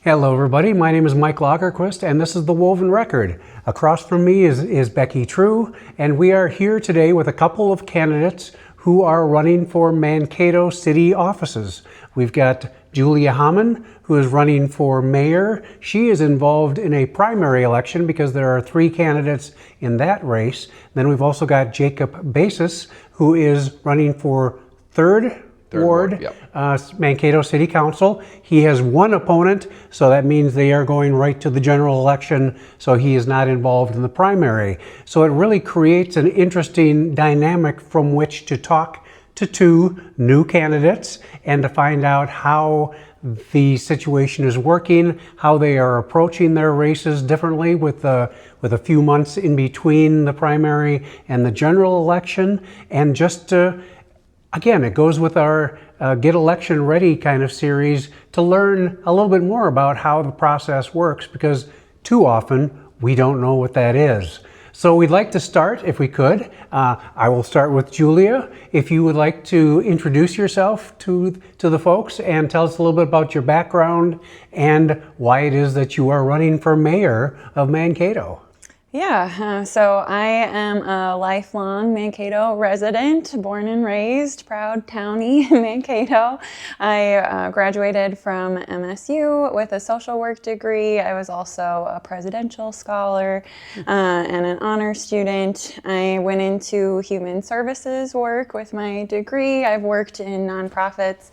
Hello everybody, my name is Mike Lagerquist and this is The Woven Record. Across from me is Becki True, and we are here today with a couple of candidates who are running for Mankato city offices. We've got Julia Hamann, who is running for mayor. She is involved in a primary election because there are 3 candidates in that race. Then we've also got Jacob Bases, who is running for third Ward, yep. Mankato City Council. He has one opponent, so that means they are going right to the general election, so he is not involved in the primary. So it really creates an interesting dynamic from which to talk to 2 new candidates and to find out how the situation is working, how they are approaching their races differently with a few months in between the primary and the general election, and just to again, it goes with our Get Election Ready kind of series to learn a little bit more about how the process works, because too often we don't know what that is. So we'd like to start, if we could. I will start with Julia. If you would like to introduce yourself to the folks and tell us a little bit about your background and why it is that you are running for mayor of Mankato. Yeah, so I am a lifelong Mankato resident, born and raised, proud townie Mankato. I graduated from MSU with a social work degree. I was also a presidential scholar and an honor student. I went into human services work with my degree. I've worked in nonprofits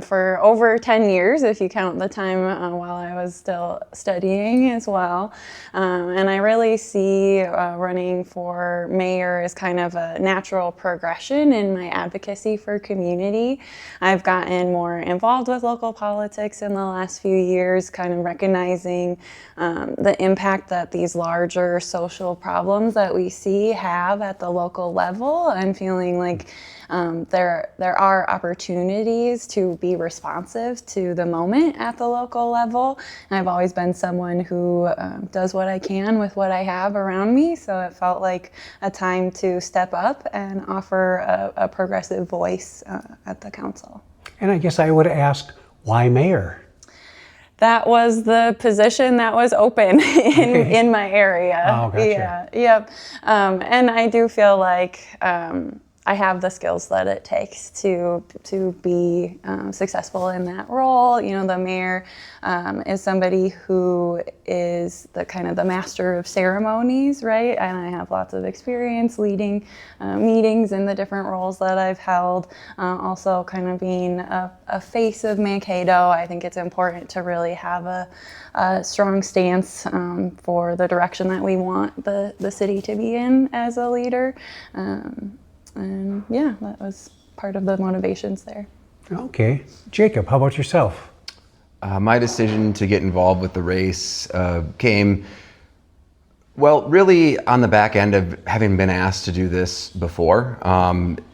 for over 10 years, if you count the time while I was still studying as well. And I really see running for mayor as kind of a natural progression in my advocacy for community. I've gotten more involved with local politics in the last few years, kind of recognizing the impact that these larger social problems that we see have at the local level, and feeling like there are opportunities to be responsive to the moment at the local level. And I've always been someone who does what I can with what I have around me, so it felt like a time to step up and offer a progressive voice at the council. And I guess I would ask, why mayor? That was the position that was open in my area. Oh, gotcha. Yeah, yep. And I do feel like I have the skills that it takes to be successful in that role. You know, the mayor is somebody who is the kind of the master of ceremonies, right? And I have lots of experience leading meetings in the different roles that I've held. Also kind of being a face of Mankato, I think it's important to really have a strong stance for the direction that we want the city to be in as a leader. And yeah, that was part of the motivations there. Okay. Jacob, how about yourself? My decision to get involved with the race came, well, really on the back end of having been asked to do this before.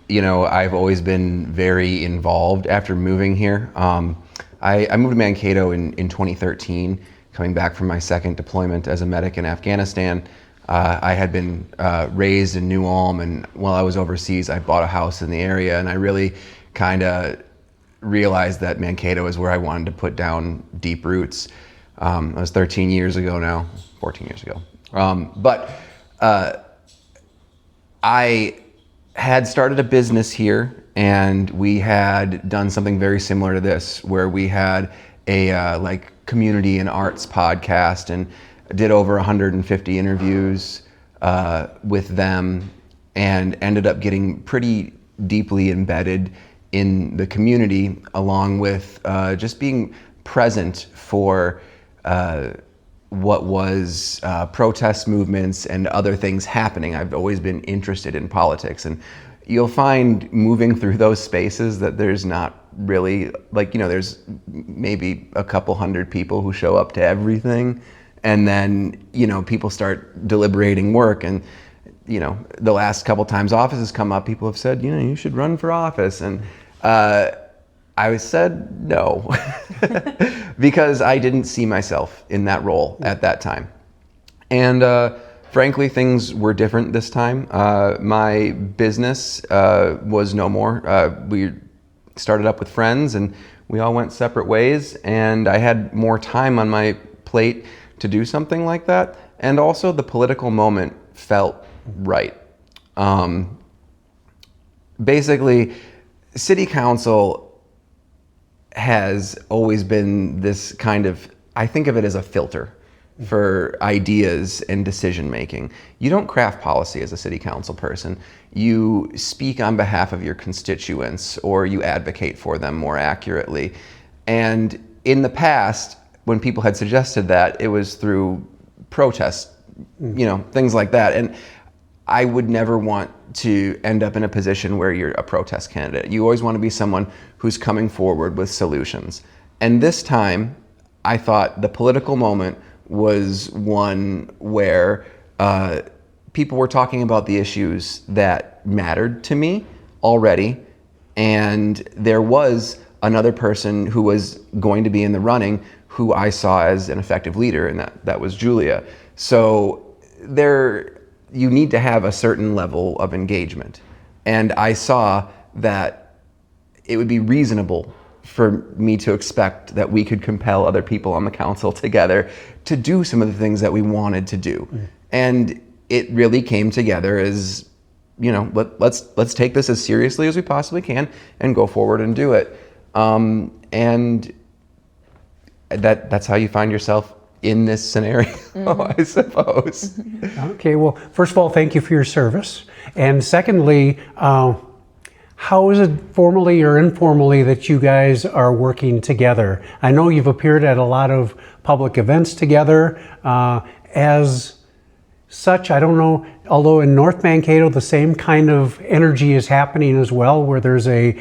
You know, I've always been very involved after moving here. I moved to Mankato in 2013, coming back from my second deployment as a medic in Afghanistan. I had been raised in New Ulm, and while I was overseas, I bought a house in the area, and I really kind of realized that Mankato is where I wanted to put down deep roots. That was 13 years ago now, 14 years ago. But I had started a business here, and we had done something very similar to this, where we had a like community and arts podcast, and did over 150 interviews with them, and ended up getting pretty deeply embedded in the community, along with just being present for what was protest movements and other things happening. I've always been interested in politics, and you'll find moving through those spaces that there's not really, like, you know, there's maybe a couple hundred people who show up to everything. And then, you know, people start deliberating work, and, you know, the last couple times offices come up, people have said, you know, you should run for office. And I said no, because I didn't see myself in that role at that time. And frankly, things were different this time. My business was no more. We started up with friends, and we all went separate ways, and I had more time on my plate to do something like that. And also the political moment felt right. Basically, city council has always been this kind of, I think of it as a filter for ideas and decision making. You don't craft policy as a city council person. You speak on behalf of your constituents, or you advocate for them more accurately. And in the past, when people had suggested that, it was through protest, things like that. And I would never want to end up in a position where you're a protest candidate. You always want to be someone who's coming forward with solutions. And this time, I thought the political moment was one where people were talking about the issues that mattered to me already, and there was another person who was going to be in the running who I saw as an effective leader, and that was Julia. So you need to have a certain level of engagement. And I saw that it would be reasonable for me to expect that we could compel other people on the council together to do some of the things that we wanted to do. And it really came together as, let's take this as seriously as we possibly can and go forward and do it. And that's how you find yourself in this scenario, I suppose. Okay, well, first of all, thank you for your service. And secondly, how is it formally or informally that you guys are working together? I know you've appeared at a lot of public events together. As such, I don't know, although in North Mankato, the same kind of energy is happening as well, where there's a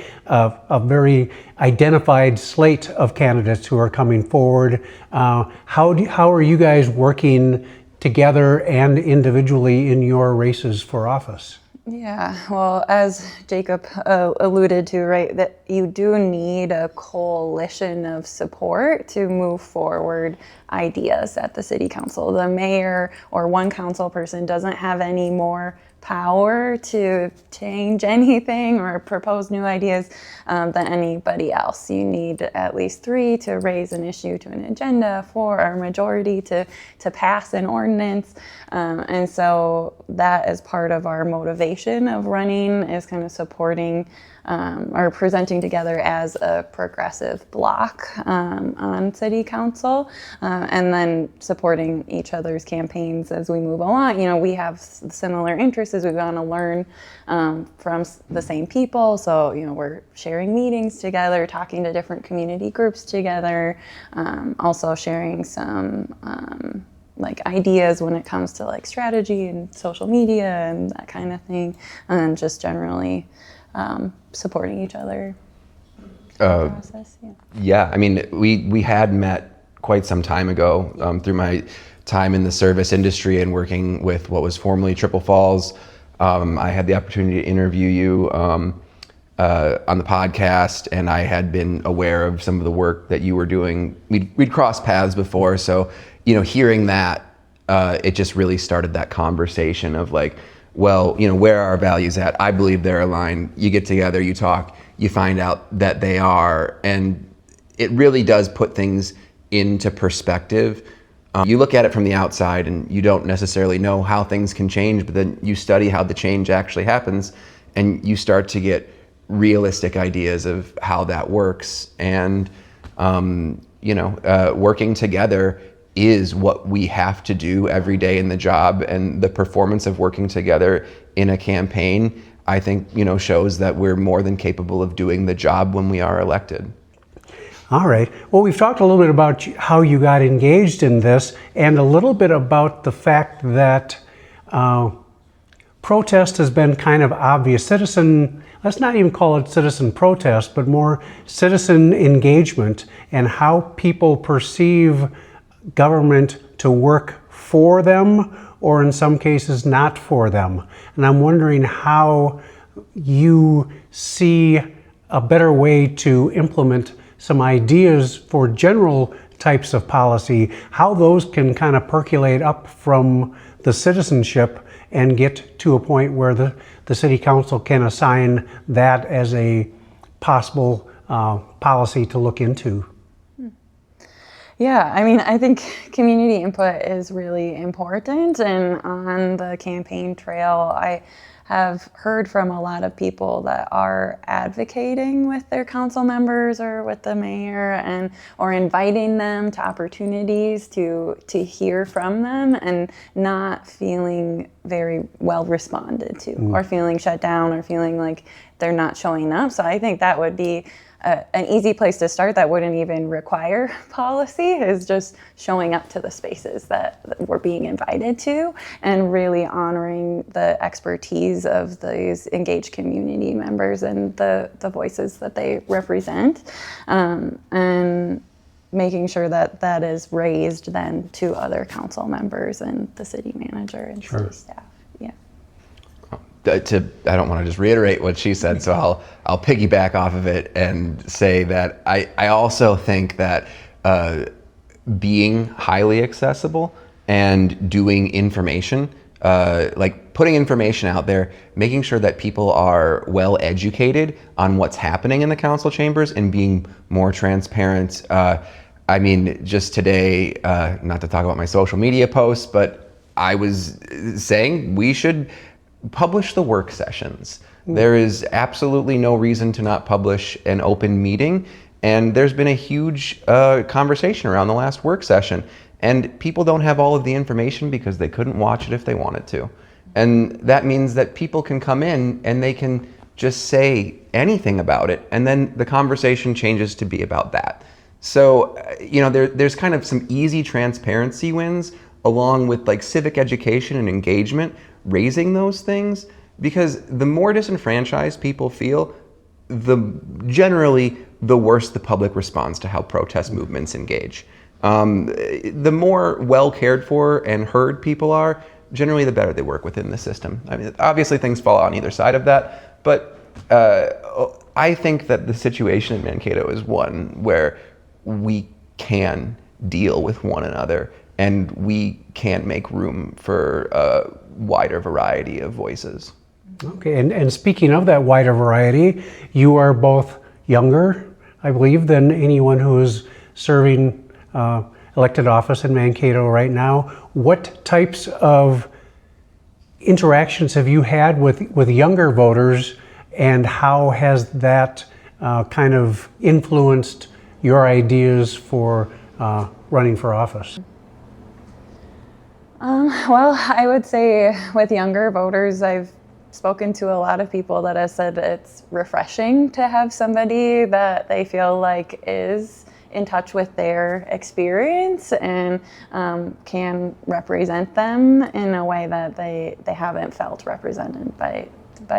very identified slate of candidates who are coming forward. How are you guys working together and individually in your races for office? Yeah, well, as Jacob alluded to, right, that you do need a coalition of support to move forward ideas at the city council. The mayor or one council person doesn't have any more power to change anything or propose new ideas than anybody else. You need at least 3 to raise an issue to an agenda, 4 or majority to pass an ordinance. And so that is part of our motivation of running, is kind of supporting or presenting together as a progressive bloc on city council, and then supporting each other's campaigns as we move along. We have similar interests as we want to learn from the same people. So, we're sharing meetings together, talking to different community groups together, also sharing some ideas when it comes to strategy and social media and that kind of thing, and just generally supporting each other in the process. Yeah, I mean, we had met quite some time ago through my time in the service industry and working with what was formerly Triple Falls. I had the opportunity to interview you on the podcast, and I had been aware of some of the work that you were doing. We'd crossed paths before, so hearing that, it just really started that conversation of where are our values at? I believe they're aligned. You get together, you talk, you find out that they are, and it really does put things into perspective. You look at it from the outside and you don't necessarily know how things can change, but then you study how the change actually happens and you start to get realistic ideas of how that works. And, working together is what we have to do every day in the job, and the performance of working together in a campaign, I think, shows that we're more than capable of doing the job when we are elected. All right. Well, we've talked a little bit about how you got engaged in this, and a little bit about the fact that protest has been kind of obvious. Let's not even call it citizen protest, but more citizen engagement, and how people perceive government to work for them, or in some cases not for them. And I'm wondering how you see a better way to implement some ideas for general types of policy, how those can kind of percolate up from the citizenship and get to a point where the city council can assign that as a possible policy to look into. Yeah, I mean, I think community input is really important. And on the campaign trail, I have heard from a lot of people that are advocating with their council members or with the mayor, and or inviting them to opportunities to hear from them, and not feeling very well responded to, or feeling shut down, or feeling like they're not showing up. So I think that would be an easy place to start that wouldn't even require policy, is just showing up to the spaces that we're being invited to, and really honoring the expertise of these engaged community members and the voices that they represent, and making sure that that is raised then to other council members and the city manager and city staff. Yeah. I don't want to just reiterate what she said, so I'll piggyback off of it and say that I also think that being highly accessible and doing information, like putting information out there, making sure that people are well educated on what's happening in the council chambers, and being more transparent. I mean, just today, not to talk about my social media posts, but I was saying we should publish the work sessions. There is absolutely no reason to not publish an open meeting, and there's been a huge conversation around the last work session, and people don't have all of the information because they couldn't watch it if they wanted to. And that means that people can come in and they can just say anything about it, and then the conversation changes to be about that. So, you know, there's kind of some easy transparency wins along with like civic education and engagement, raising those things, because the more disenfranchised people feel, generally the worse the public responds to how protest movements engage. The more well cared for and heard people are, generally the better they work within the system. I mean, obviously things fall on either side of that, but I think that the situation in Mankato is one where we can deal with one another, and we can make room for a wider variety of voices. Okay, and speaking of that wider variety, you are both younger, I believe, than anyone who is serving elected office in Mankato right now. What types of interactions have you had with younger voters, and how has that kind of influenced your ideas for running for office? Well, I would say with younger voters, I've spoken to a lot of people that have said it's refreshing to have somebody that they feel like is in touch with their experience and can represent them in a way that they haven't felt represented by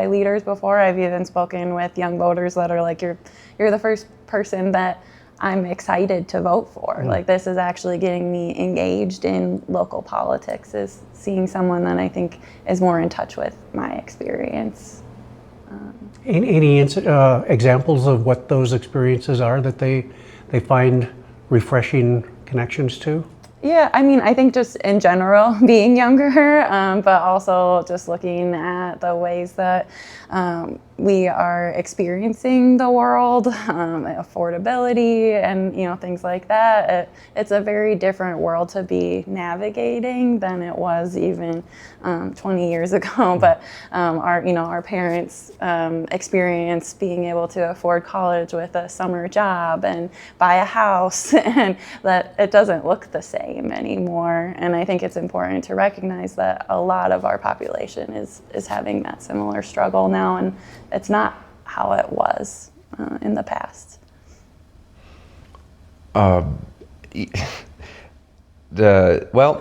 leaders before. I've even spoken with young voters that are like, you're the first person that I'm excited to vote for. Like, this is actually getting me engaged in local politics, is seeing someone that I think is more in touch with my experience. Any examples of what those experiences are that they find refreshing connections to? Yeah, I mean, I think just in general, being younger, but also just looking at the ways that we are experiencing the world, affordability, and things like that. It's a very different world to be navigating than it was even 20 years ago. But our parents' experience being able to afford college with a summer job and buy a house, and that it doesn't look the same anymore. And I think it's important to recognize that a lot of our population is having that similar struggle now, and it's not how it was in the past. Well,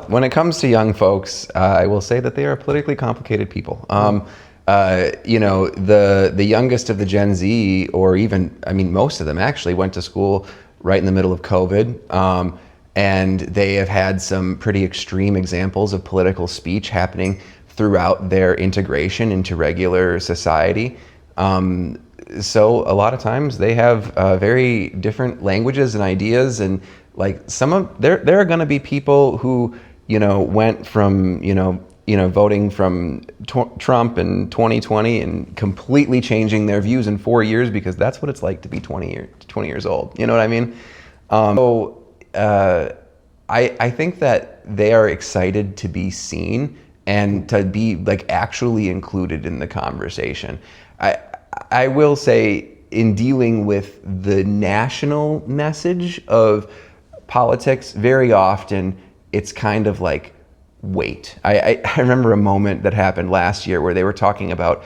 when it comes to young folks, I will say that they are politically complicated people. The youngest of the Gen Z, or even, most of them actually went to school right in the middle of COVID. And they have had some pretty extreme examples of political speech happening throughout their integration into regular society. So a lot of times they have very different languages and ideas, and like there are going to be people who went from voting from Trump in 2020 and completely changing their views in 4 years, because that's what it's like to be 20 years old. You know what I mean? I think that they are excited to be seen and to be like actually included in the conversation. I will say, in dealing with the national message of politics, very often it's kind of like, wait. I remember a moment that happened last year where they were talking about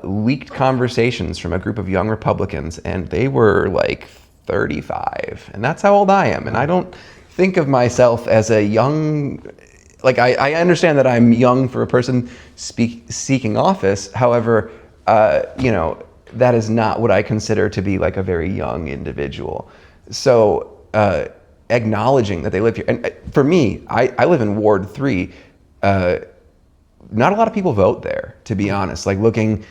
leaked conversations from a group of young Republicans, and they were like 35, and that's how old I am. And I don't think of myself as a young, like I understand that I'm young for a person seeking office. However, that is not what I consider to be like a very young individual. So acknowledging that they live here, and for me, I live in Ward 3. Not a lot of people vote there, to be honest. Like looking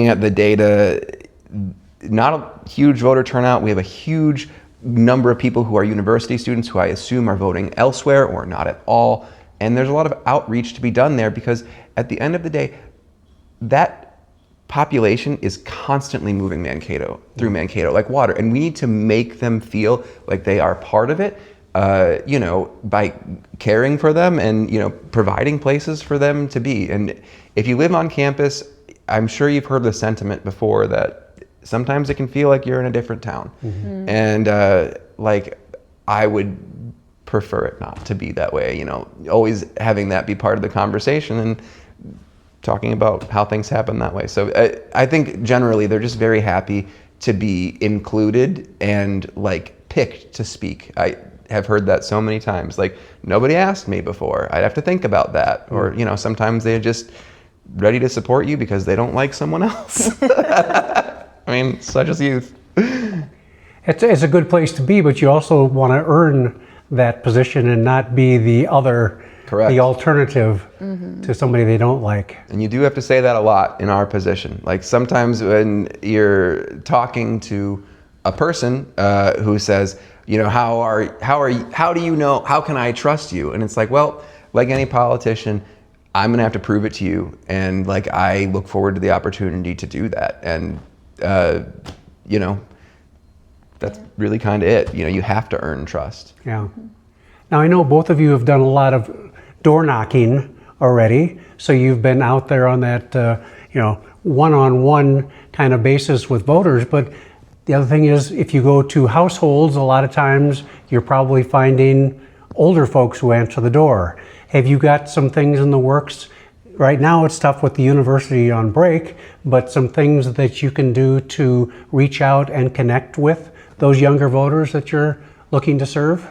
at the data, not a huge voter turnout. We have a huge number of people who are university students who I assume are voting elsewhere or not at all. And there's a lot of outreach to be done there, because at the end of the day, that population is constantly moving through Mankato like water, and we need to make them feel like they are part of it, by caring for them and providing places for them to be. And if you live on campus, I'm sure you've heard the sentiment before that sometimes it can feel like you're in a different town. Mm-hmm. And I would prefer it not to be that way. Always having that be part of the conversation and talking about how things happen that way. So I think generally they're just very happy to be included and picked to speak. I have heard that so many times. Like, nobody asked me before. I'd have to think about that. Or, sometimes they're just ready to support you because they don't like someone else. I mean, such as youth. It's a good place to be, but you also want to earn that position and not be the other. Correct. The alternative to somebody they don't like. And you do have to say that a lot in our position. Like, sometimes when you're talking to a person who says, how do you know, how can I trust you? And it's like, well, like any politician, I'm gonna have to prove it to you. And I look forward to the opportunity to do that. And that's really kind of it. You have to earn trust. Yeah. Now, I know both of you have done a lot of door knocking already, so you've been out there on that one-on-one kind of basis with voters. But the other thing is, if you go to households, a lot of times you're probably finding older folks who answer the door. Have you got some things in the works? Right now it's tough with the university on break, but some things that you can do to reach out and connect with those younger voters that you're looking to serve?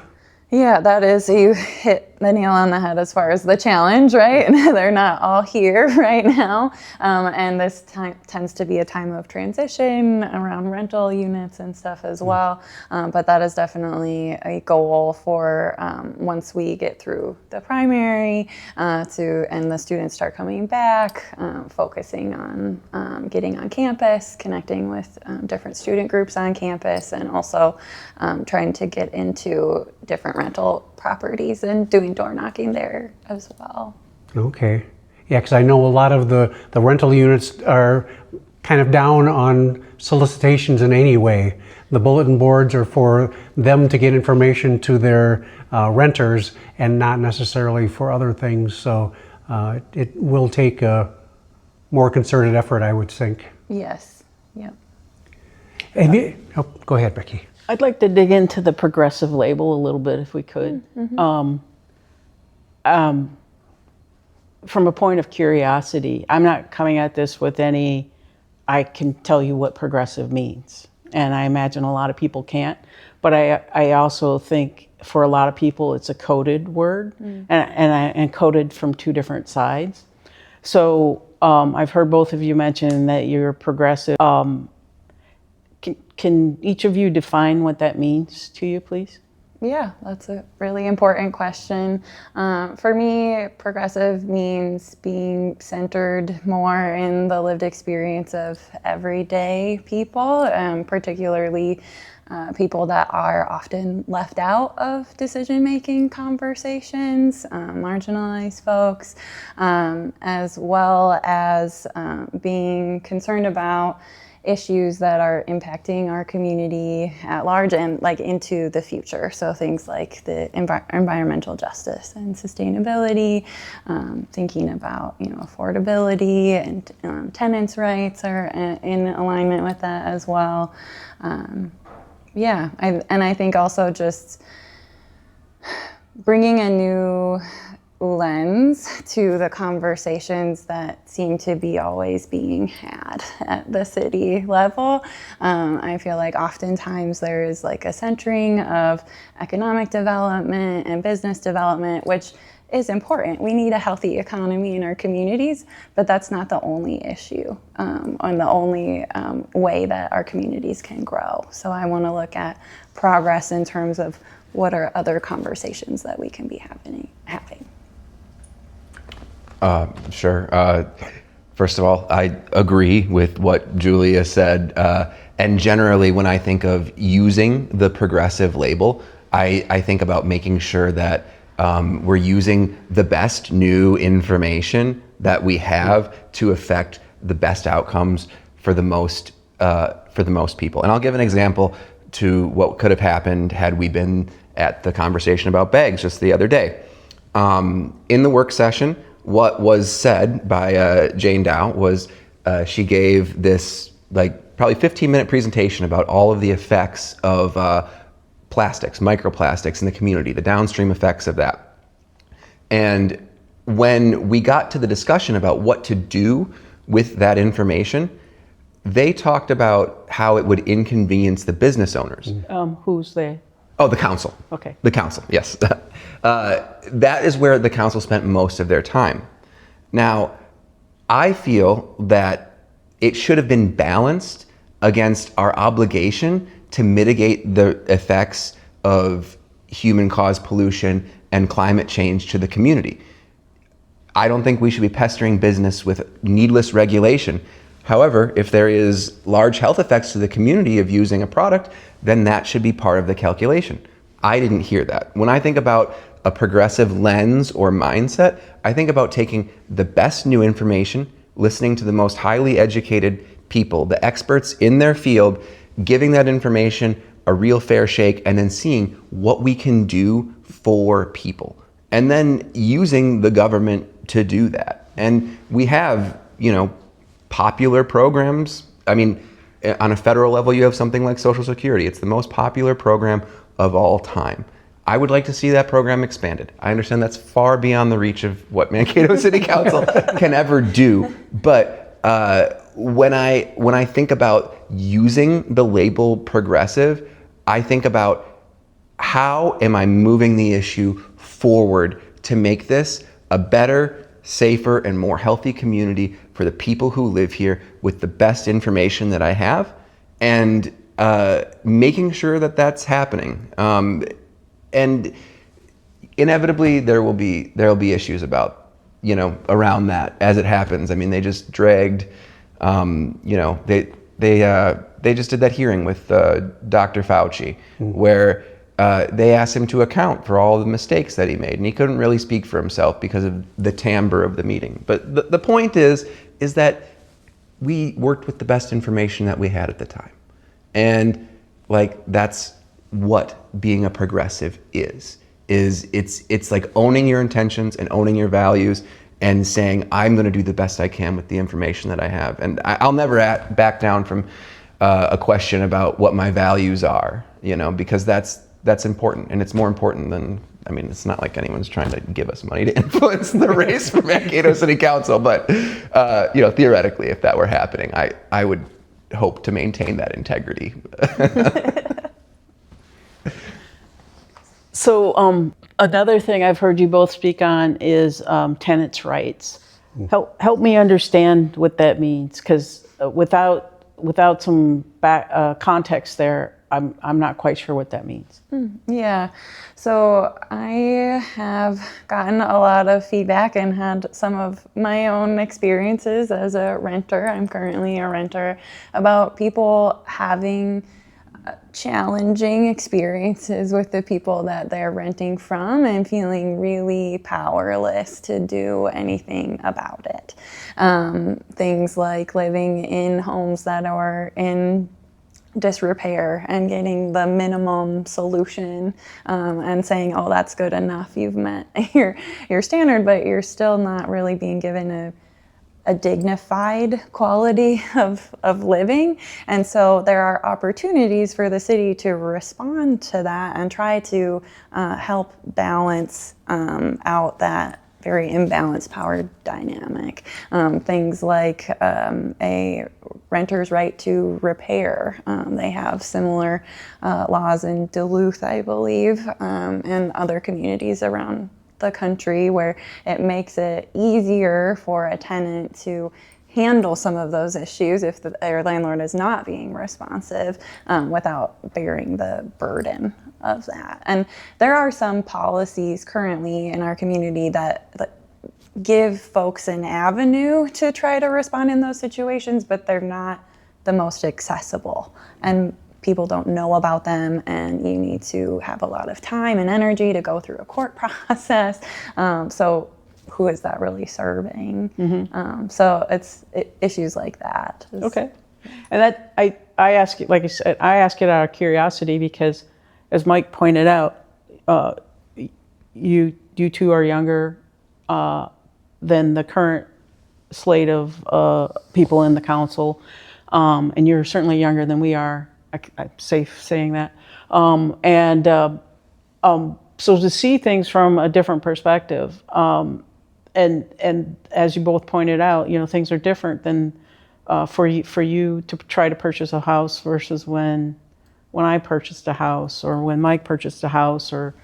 Yeah, that is, you hit the nail on the head as far as the challenge, right? They're not all here right now. And this time tends to be a time of transition around rental units and stuff as well. But that is definitely a goal for once we get through the primary and the students start coming back, focusing on getting on campus, connecting with different student groups on campus, and also trying to get into different rental properties and doing door knocking there as well. Okay. Yeah, because I know a lot of the rental units are kind of down on solicitations in any way. The bulletin boards are for them to get information to their renters and not necessarily for other things. So it will take a more concerted effort, I would think. Yes. Yep. Go ahead, Becki. I'd like to dig into the progressive label a little bit, if we could. Mm-hmm. From a point of curiosity, I'm not coming at this with I can tell you what progressive means. And I imagine a lot of people can't. But I also think for a lot of people, it's a coded word, and coded from two different sides. So I've heard both of you mention that you're progressive. Can each of you define what that means to you, please? Yeah, that's a really important question. For me, progressive means being centered more in the lived experience of everyday people, particularly people that are often left out of decision-making conversations, marginalized folks, as well as being concerned about issues that are impacting our community at large and like into the future. So things like the environmental justice and sustainability, thinking about affordability and tenants' rights are in alignment with that as well. I think also just bringing a new lens to the conversations that seem to be always being had at the city level. I feel like oftentimes there is like a centering of economic development and business development, which is important. We need a healthy economy in our communities, but that's not the only issue and the only way that our communities can grow. So I want to look at progress in terms of what are other conversations that we can be having. Sure. First of all, I agree with what Julia said. And generally, when I think of using the progressive label, I think about making sure that we're using the best new information that we have to affect the best outcomes for the most people. And I'll give an example to what could have happened had we been at the conversation about bags just the other day. In the work session, what was said by Jane Dow was she gave this probably 15-minute presentation about all of the effects of plastics, microplastics in the community, the downstream effects of that. And when we got to the discussion about what to do with that information, they talked about how it would inconvenience the business owners. Who's they? Oh, the council. Okay. The council, yes. That is where the council spent most of their time. Now, I feel that it should have been balanced against our obligation to mitigate the effects of human-caused pollution and climate change to the community. I don't think we should be pestering business with needless regulation. However, if there is large health effects to the community of using a product, then that should be part of the calculation. I didn't hear that. When I think about a progressive lens or mindset, I think about taking the best new information, listening to the most highly educated people, the experts in their field, giving that information a real fair shake, and then seeing what we can do for people. And then using the government to do that. And we have, popular programs. I mean, on a federal level, you have something like Social Security. It's the most popular program of all time. I would like to see that program expanded. I understand that's far beyond the reach of what Mankato City Council can ever do. But when I think about using the label progressive, I think about how am I moving the issue forward to make this a better, safer, and more healthy community for the people who live here with the best information that I have, and making sure that that's happening. And inevitably there will be issues about, around that as it happens. I mean, they just dragged, they just did that hearing with Dr. Fauci, where they asked him to account for all the mistakes that he made, and he couldn't really speak for himself because of the timbre of the meeting. But the point is that we worked with the best information that we had at the time. And that's what being a progressive is it's like owning your intentions and owning your values and saying, I'm going to do the best I can with the information that I have. And I'll never back down from a question about what my values are, because that's important, and it's more important than, it's not like anyone's trying to give us money to influence the race for Mankato City Council, but theoretically, if that were happening, I would hope to maintain that integrity. So another thing I've heard you both speak on is tenants' rights. Help me understand what that means, because without some context there, I'm not quite sure what that means. Yeah, so I have gotten a lot of feedback and had some of my own experiences as a renter. I'm currently a renter, about people having challenging experiences with the people that they're renting from and feeling really powerless to do anything about it. Things like living in homes that are in disrepair and getting the minimum solution, and saying, oh, that's good enough, you've met your standard, but you're still not really being given a dignified quality of living. And so there are opportunities for the city to respond to that and try to help balance out that very imbalanced power dynamic. Things like a renter's right to repair. They have similar laws in Duluth, I believe, and other communities around the country, where it makes it easier for a tenant to handle some of those issues if their landlord is not being responsive, without bearing the burden of that. And there are some policies currently in our community that give folks an avenue to try to respond in those situations, but they're not the most accessible. And people don't know about them, and you need to have a lot of time and energy to go through a court process. So who is that really serving? So it's issues like that. Okay. And that I ask it, like I said, I ask it out of curiosity because, as Mike pointed out, you two are younger than the current slate of people in the council, and you're certainly younger than we are. I'm safe saying that. So to see things from a different perspective, and as you both pointed out, things are different than for you to try to purchase a house versus when I purchased a house, or when Mike purchased a house, or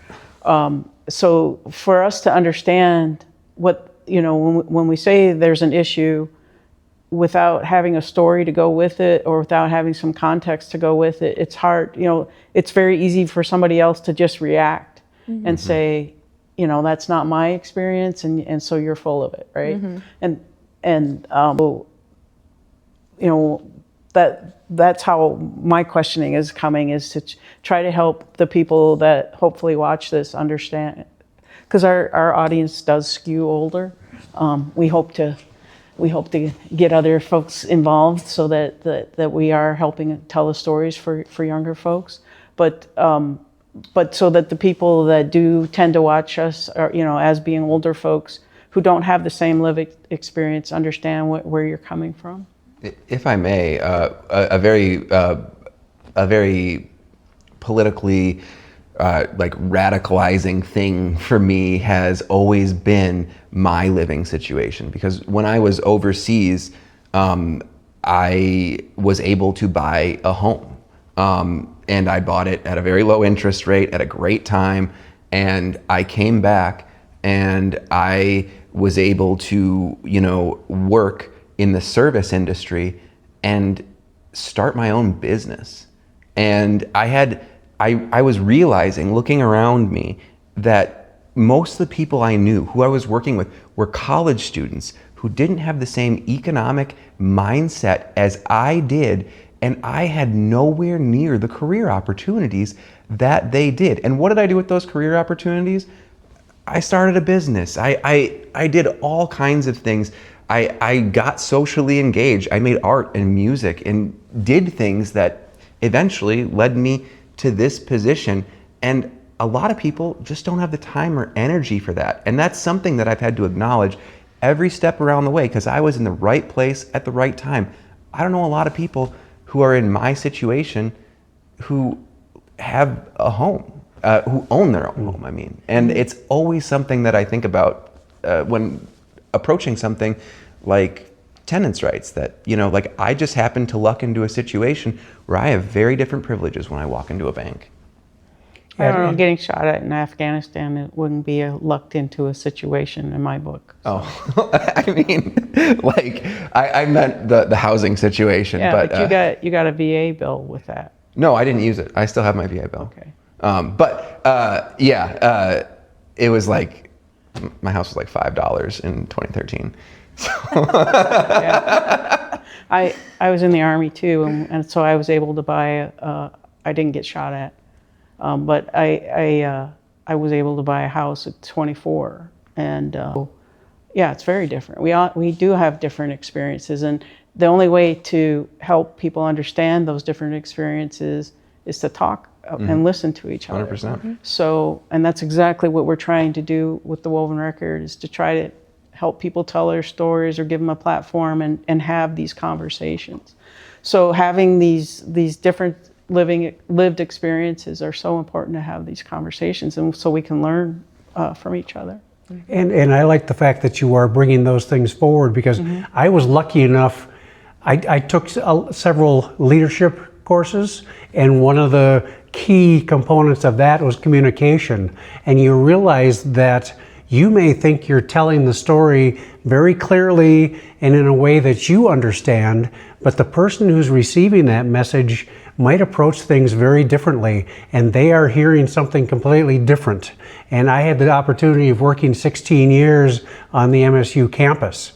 so for us to understand what, when we say there's an issue, without having a story to go with it, or without having some context to go with it, it's hard. It's very easy for somebody else to just react and say, that's not my experience, and so you're full of it, right? That's how my questioning is coming, is to try to help the people that hopefully watch this understand, because our audience does skew older. We hope to get other folks involved so that we are helping tell the stories for younger folks, but so that the people that do tend to watch us are, as being older folks who don't have the same lived experience, understand where you're coming from. If I may, a very politically radicalizing thing for me has always been my living situation, because when I was overseas, I was able to buy a home, and I bought it at a very low interest rate at a great time, and I came back and I was able to work in the service industry and start my own business. And I was realizing, looking around me, that most of the people I knew who I was working with were college students who didn't have the same economic mindset as I did, and I had nowhere near the career opportunities that they did. And what did I do with those career opportunities? I started a business. I did all kinds of things. I got socially engaged. I made art and music and did things that eventually led me to this position. And a lot of people just don't have the time or energy for that. And that's something that I've had to acknowledge every step around the way, because I was in the right place at the right time. I don't know a lot of people who are in my situation who have a home, who own their own home, I mean. And it's always something that I think about when approaching something like tenants' rights, that, I just happen to luck into a situation where I have very different privileges when I walk into a bank. I don't know, getting shot at in Afghanistan, it wouldn't be a lucked into a situation in my book. So. Oh, I mean, I meant the housing situation. Yeah, but you got a VA bill with that. No, I didn't use it. I still have my VA bill. Okay. It was like, my house was like $5 in 2013. So I was in the Army too, and so I was able to buy. I didn't get shot at, but I was able to buy a house at 24, and yeah, it's very different. We do have different experiences, and the only way to help people understand those different experiences is to talk and listen to each other. 100%. So, and that's exactly what we're trying to do with the Woven Record, is to try to help people tell their stories or give them a platform and have these conversations. So having these different lived experiences are so important to have these conversations, and so we can learn from each other. And I like the fact that you are bringing those things forward, because I was lucky enough, I took several leadership courses, and one of the key components of that was communication. And you realize that you may think you're telling the story very clearly and in a way that you understand, but the person who's receiving that message might approach things very differently, and they are hearing something completely different. And I had the opportunity of working 16 years on the MSU campus,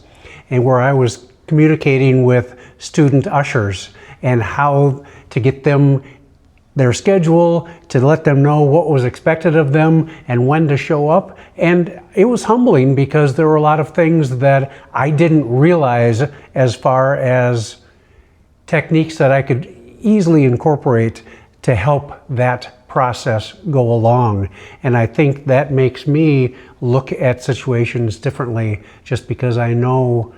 and where I was communicating with student ushers and how to get them their schedule, to let them know what was expected of them and when to show up. And it was humbling, because there were a lot of things that I didn't realize as far as techniques that I could easily incorporate to help that process go along. And I think that makes me look at situations differently, just because I know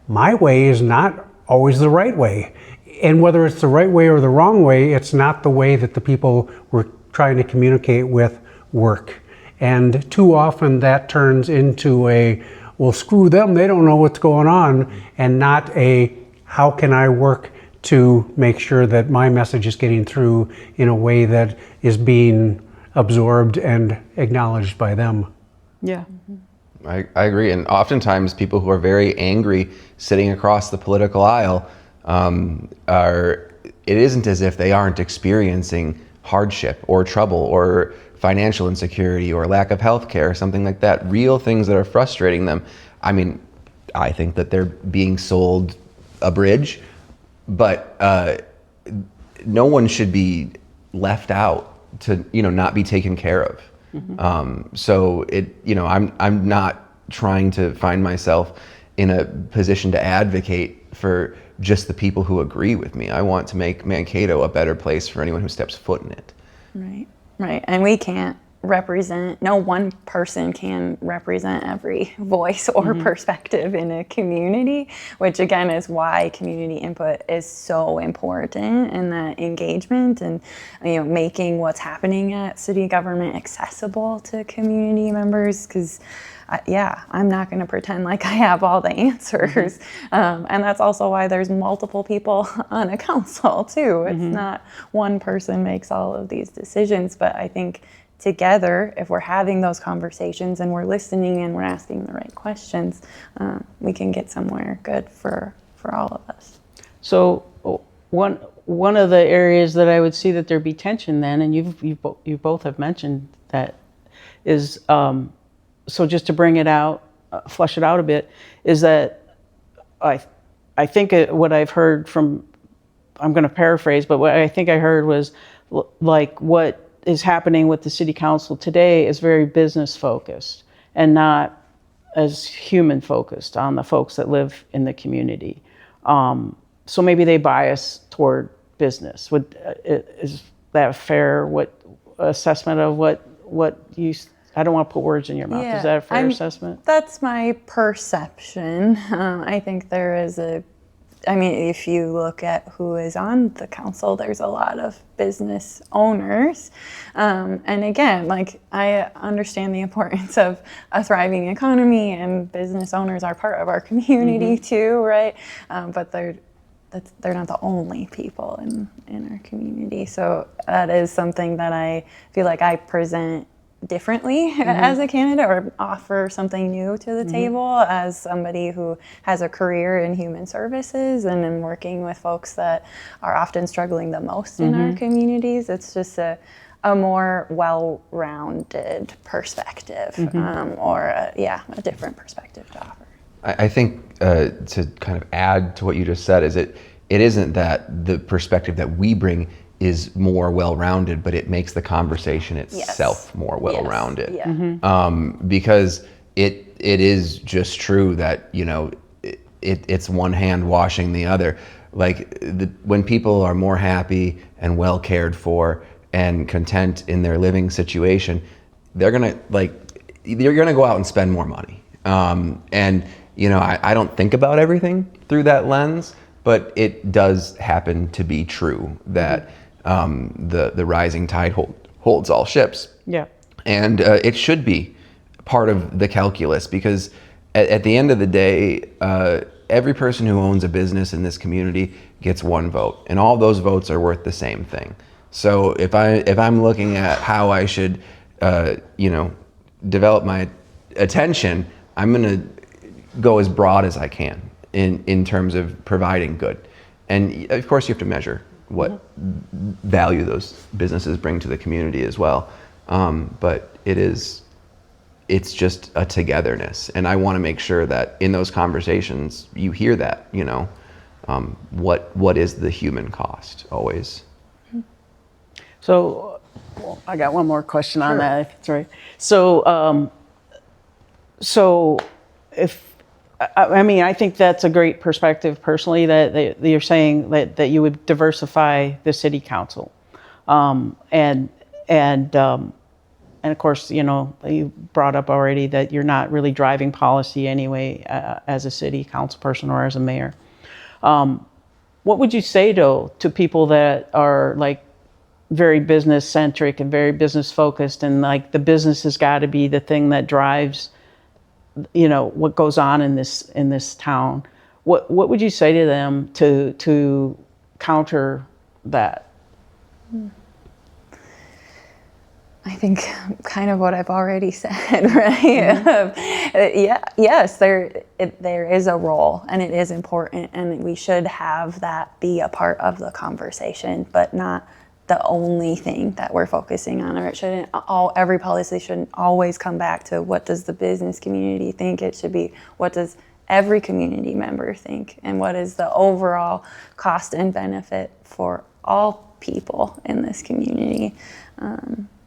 my way is not always the right way. And whether it's the right way or the wrong way, it's not the way that the people we're trying to communicate with work. And too often that turns into a, well, screw them, they don't know what's going on, and not a, how can I work to make sure that my message is getting through in a way that is being absorbed and acknowledged by them. Yeah. I agree. And oftentimes people who are very angry sitting across the political aisle it isn't as if they aren't experiencing hardship or trouble or financial insecurity or lack of health care or something like that. Real things that are frustrating them. I mean, I think that they're being sold a bridge, but no one should be left out to, not be taken care of. So I'm not trying to find myself in a position to advocate for just the people who agree with me. I want to make Mankato a better place for anyone who steps foot in it. Right. And we can't represent, no one person can represent every voice or perspective in a community, which again is why community input is so important, and that engagement and making what's happening at city government accessible to community members, because I'm not going to pretend like I have all the answers. And that's also why there's multiple people on a council too. It's not one person makes all of these decisions, but I think together, if we're having those conversations and we're listening and we're asking the right questions, we can get somewhere good for all of us. So one of the areas that I would see that there'd be tension then, and you both have mentioned that, is so just to bring it out, flush it out a bit, is that I think what I've heard from, I'm going to paraphrase, but what I think I heard was like what is happening with the city council today is very business focused and not as human focused on the folks that live in the community. So maybe they bias toward business. Is that a fair assessment of what you? I don't want to put words in your mouth. Is that a fair assessment? That's my perception. I think there is if you look at who is on the council, there's a lot of business owners. And again, I understand the importance of a thriving economy, and business owners are part of our community too, right? But they're not the only people in our community. So that is something that I feel like I present differently as a candidate or offer something new to the table as somebody who has a career in human services and in working with folks that are often struggling the most in our communities. It's just a more well-rounded perspective or a different perspective to offer. I think to kind of add to what you just said is it isn't that the perspective that we bring is more well-rounded, but it makes the conversation itself more well-rounded. Yes. Yeah. Because it is just true that, it's one hand washing the other. Like when people are more happy and well cared for and content in their living situation, you're gonna go out and spend more money. I don't think about everything through that lens, but it does happen to be true that the rising tide holds all ships. Yeah. And it should be part of the calculus because at the end of the day, every person who owns a business in this community gets one vote, and all those votes are worth the same thing. So if I'm looking at how I should, develop my attention, I'm going to go as broad as I can in terms of providing good. And of course you have to measure what value those businesses bring to the community as well. But it's just a togetherness. And I want to make sure that in those conversations you hear that, what is the human cost always. So I got one more question on that, if it's all right. So I think that's a great perspective personally that you're saying that you would diversify the city council. And of course, you brought up already that you're not really driving policy anyway as a city council person or as a mayor. What would you say though to people that are like very business centric and very business focused and like the business has got to be the thing that drives what goes on in this town? What would you say to them to counter that? I think kind of what I've already said, right? Yes, there is a role and it is important and we should have that be a part of the conversation, but not the only thing that we're focusing on, or it shouldn't every policy shouldn't always come back to what does the business community think. It should be what does every community member think and what is the overall cost and benefit for all people in this community.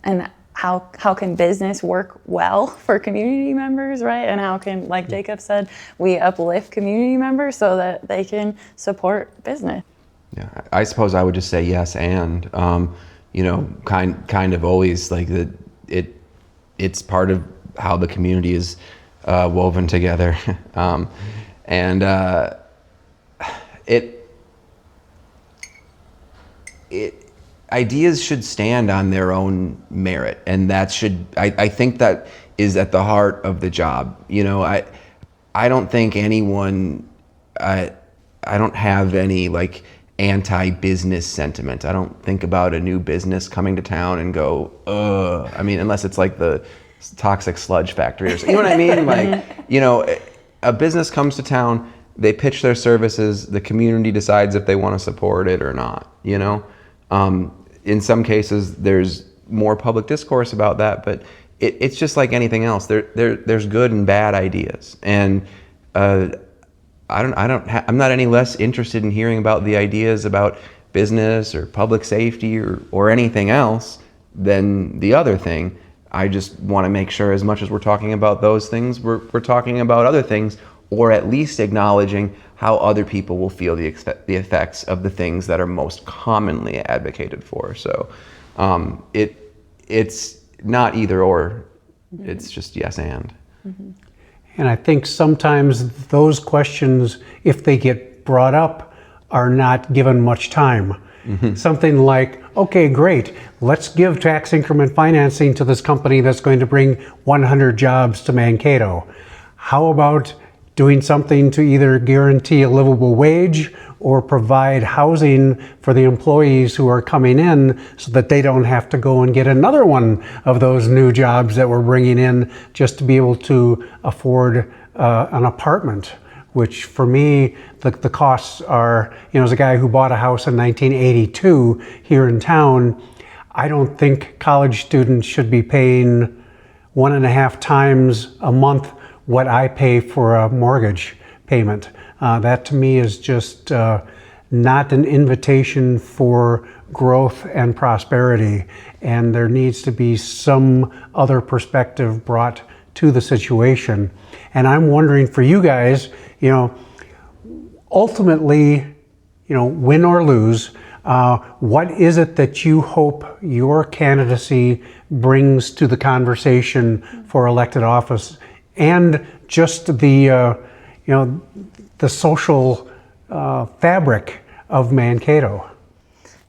And how can business work well for community members, right? And how can, like Jacob said, we uplift community members so that they can support business. Yeah, I suppose I would just say yes, and kind of always like it's part of how the community is woven together, and ideas should stand on their own merit, and I think that is at the heart of the job. I don't think anyone, I don't have any like anti-business sentiment. I don't think about a new business coming to town and go, unless it's like the toxic sludge factory or something. You know what I mean? A business comes to town, they pitch their services, the community decides if they want to support it or not, In some cases, there's more public discourse about that, but it's just like anything else. There's good and bad ideas, and I'm not any less interested in hearing about the ideas about business or public safety or anything else than the other thing. I just want to make sure, as much as we're talking about those things, we're talking about other things, or at least acknowledging how other people will feel the effects of the things that are most commonly advocated for. So it's not either or, it's just yes and. Mm-hmm. And I think sometimes those questions, if they get brought up, are not given much time. Mm-hmm. Something like, okay, great, let's give tax increment financing to this company that's going to bring 100 jobs to Mankato. How about doing something to either guarantee a livable wage or provide housing for the employees who are coming in so that they don't have to go and get another one of those new jobs that we're bringing in just to be able to afford an apartment, which for me, the costs are, as a guy who bought a house in 1982 here in town, I don't think college students should be paying 1.5 times a month what I pay for a mortgage payment. That to me is just not an invitation for growth and prosperity, and there needs to be some other perspective brought to the situation. And I'm wondering for you guys, ultimately, win or lose, what is it that you hope your candidacy brings to the conversation for elected office, and just the social fabric of Mankato?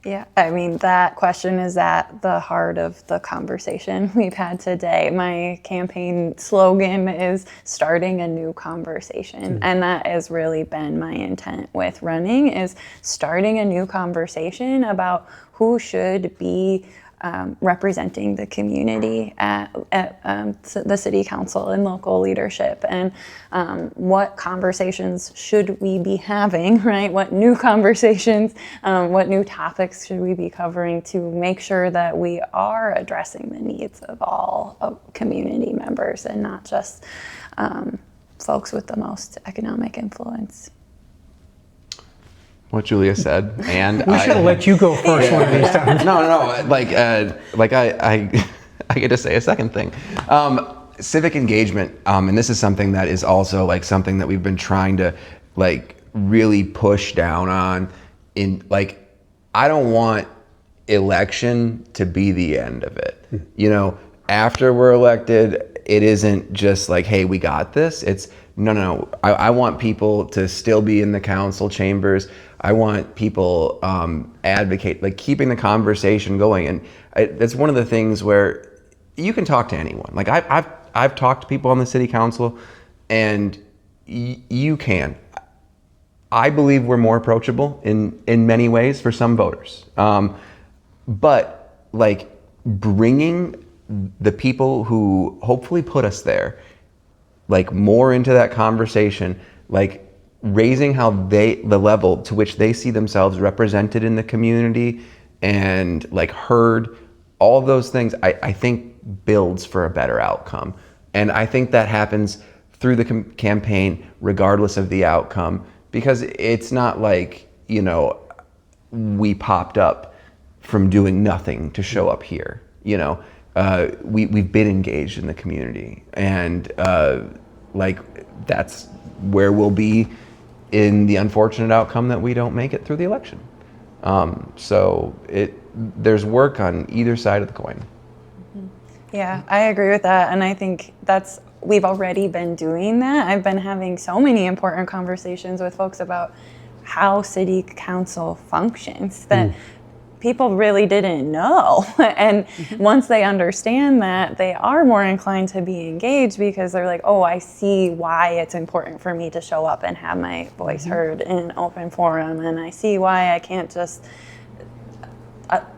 Yeah, I mean, that question is at the heart of the conversation we've had today. My campaign slogan is starting a new conversation. And that has really been my intent with running, is starting a new conversation about who should be representing the community at the city council and local leadership, and what conversations should we be having, right? What new conversations, what new topics should we be covering to make sure that we are addressing the needs of all community members and not just folks with the most economic influence. What Julia said, and We should have let you go first one of these times. No. Like I get to say a second thing. Civic engagement, and this is something that is also like something that we've been trying to like really push down on. I don't want election to be the end of it. After we're elected, it isn't just like, hey, we got this. It's no. I want people to still be in the council chambers. I want people advocate, like keeping the conversation going. And that's one of the things where you can talk to anyone. Like I've talked to people on the city council, and you can. I believe we're more approachable in many ways for some voters. But like bringing the people who hopefully put us there, like more into that conversation, like raising the level to which they see themselves represented in the community and like heard, all of those things, I think builds for a better outcome. And I think that happens through the campaign, regardless of the outcome, because it's not like, we popped up from doing nothing to show up here. We've been engaged in the community, and that's where we'll be in the unfortunate outcome that we don't make it through the election. So there's work on either side of the coin. Yeah, I agree with that. And I think we've already been doing that. I've been having so many important conversations with folks about how city council functions that people really didn't know. And once they understand that, they are more inclined to be engaged, because they're like, oh, I see why it's important for me to show up and have my voice heard in an open forum. And I see why I can't just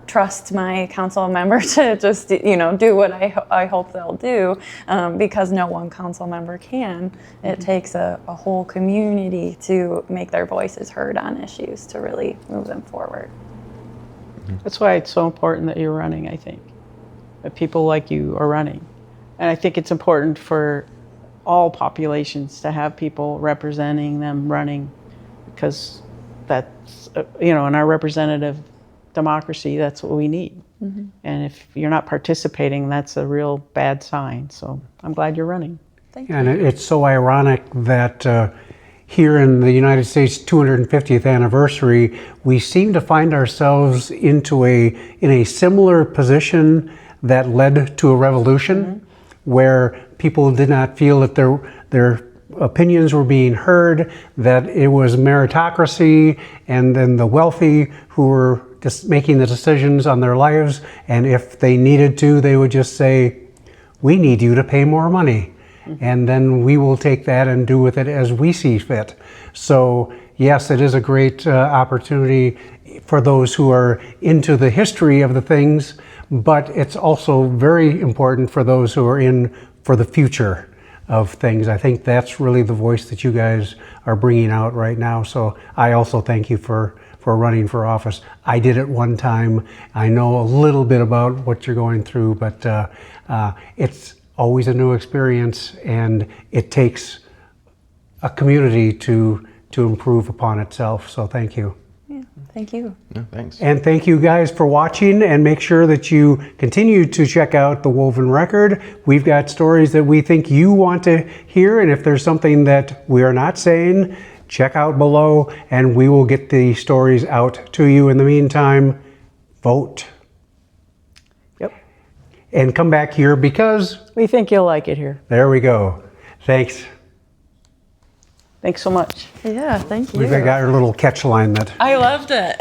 trust my council member to just, do what I hope they'll do, because no one council member can. It takes a whole community to make their voices heard on issues to really move them forward. That's why it's so important that you're running, I think. That people like you are running. And I think it's important for all populations to have people representing them running, because that's, in our representative democracy, that's what we need. And if you're not participating, that's a real bad sign. So I'm glad you're running. Thank you. And it's so ironic that here in the United States 250th anniversary, we seem to find ourselves in a similar position that led to a revolution, where people did not feel that their opinions were being heard, that it was meritocracy, and then the wealthy who were just making the decisions on their lives, and if they needed to, they would just say, we need you to pay more money. and then we will take that and do with it as we see fit. So yes, it is a great opportunity for those who are into the history of the things, but it's also very important for those who are in for the future of things. I think that's really the voice that you guys are bringing out right now. So I also thank you for running for office. I did it one time. I know a little bit about what you're going through, but it's always a new experience, and it takes a community to improve upon itself. So thank you. Yeah, thank you. No, thanks. And thank you guys for watching, and make sure that you continue to check out the Woven Record. We've got stories that we think you want to hear, and if there's something that we are not saying, check out below and we will get the stories out to you. In the meantime, vote. Yep. And come back here because We think you'll like it here. there we go. Thanks. Thanks so much. Yeah, thank you. We've got our little catch line that I loved it.